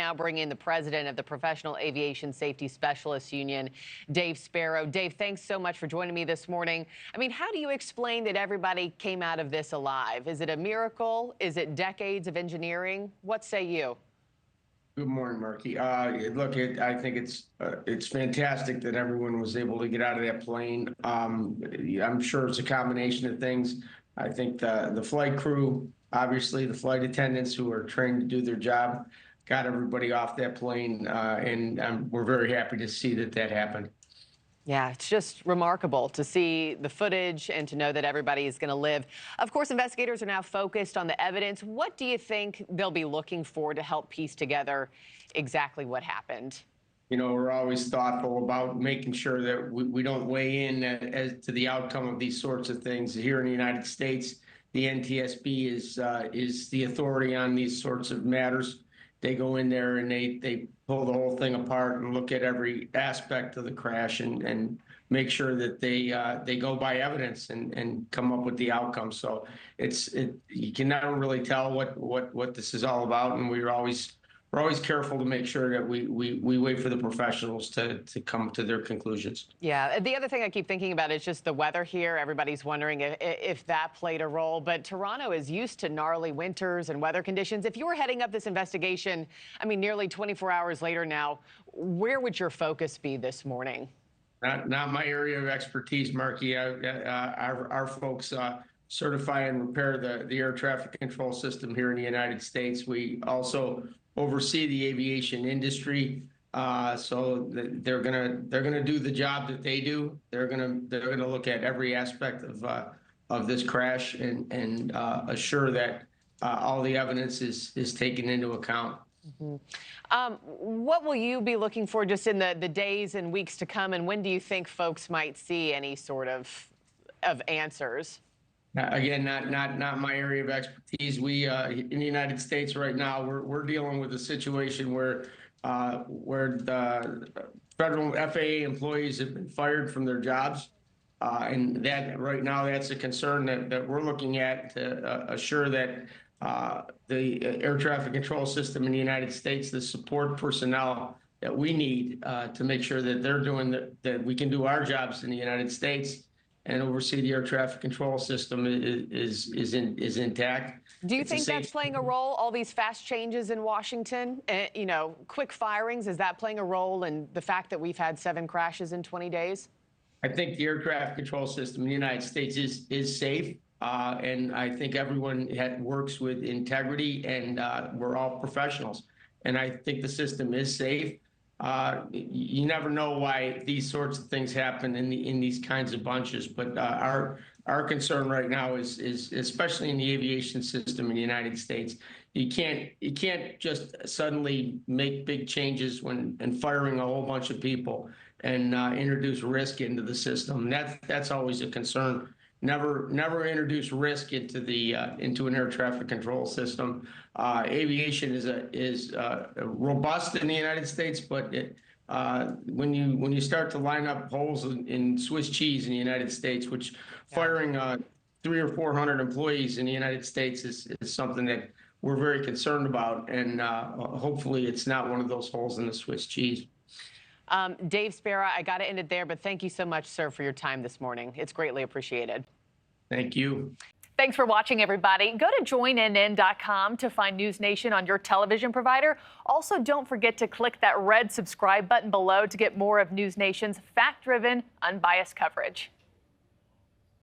now bring in the president of the Professional Aviation Safety Specialists Union, Dave Spero. Dave, thanks so much for joining me this morning. I mean, how do you explain that everybody came out of this alive? Is it a miracle? Is it decades of engineering? What say you? Good morning, Markie. Look, I think it's fantastic that everyone was able to get out of that plane. I'm sure it's a combination of things. I think the flight crew, obviously the flight attendants who are trained to do their job, got everybody off that plane, and we're very happy to see that happened. Yeah, it's just remarkable to see the footage and to know that everybody is going to live. Of course, investigators are now focused on the evidence. What do you think they'll be looking for to help piece together exactly what happened? You know, we're always thoughtful about making sure that we don't weigh in as to the outcome of these sorts of things. Here in the United States, the NTSB is the authority on these sorts of matters. They go in there and they pull the whole thing apart and look at every aspect of the crash and make sure that they go by evidence and come up with the outcome. So you can never really tell what this is all about, and we're always careful to make sure that we wait for the professionals to come to their conclusions. Yeah, the other thing I keep thinking about is just the weather here. Everybody's wondering if that played a role, but Toronto is used to gnarly winters and weather conditions. If you were heading up this investigation, I mean, nearly 24 hours later now, where would your focus be this morning? Not my area of expertise, Markie. Our folks certify and repair the air traffic control system here in the United States. We also oversee the aviation industry, so they're gonna do the job that they do. They're gonna look at every aspect of this crash and assure that all the evidence is taken into account. Mm-hmm. What will you be looking for just in the days and weeks to come, and when do you think folks might see any sort of answers? Again, not my area of expertise. We in the United States right now, we're dealing with a situation where the federal FAA employees have been fired from their jobs, and that right now that's a concern that we're looking at to assure that the air traffic control system in the United States, the support personnel that we need to make sure that they're doing that we can do our jobs in the United States and oversee the air traffic control system is intact. Do you think that's playing a role, all these fast changes in Washington? You know, quick firings, is that playing a role in the fact that we've had 7 crashes in 20 days? I think the air traffic control system in the United States is safe, and I think everyone works with integrity, and we're all professionals. And I think the system is safe. You never know why these sorts of things happen in these kinds of bunches, but our concern right now is especially in the aviation system in the United States. You can't just suddenly make big changes and firing a whole bunch of people and introduce risk into the system. That's always a concern. Never introduce risk into an air traffic control system. Aviation is robust in the United States, but when you start to line up holes in Swiss cheese in the United States, which firing 300 or 400 employees in the United States is something that we're very concerned about, and hopefully it's not one of those holes in the Swiss cheese. Dave Spero, I got to end it there, but thank you so much, sir, for your time this morning. It's greatly appreciated. Thank you. Thanks for watching, everybody. Go to joinnn.com to find NewsNation on your television provider. Also, don't forget to click that red subscribe button below to get more of NewsNation's fact-driven, unbiased coverage.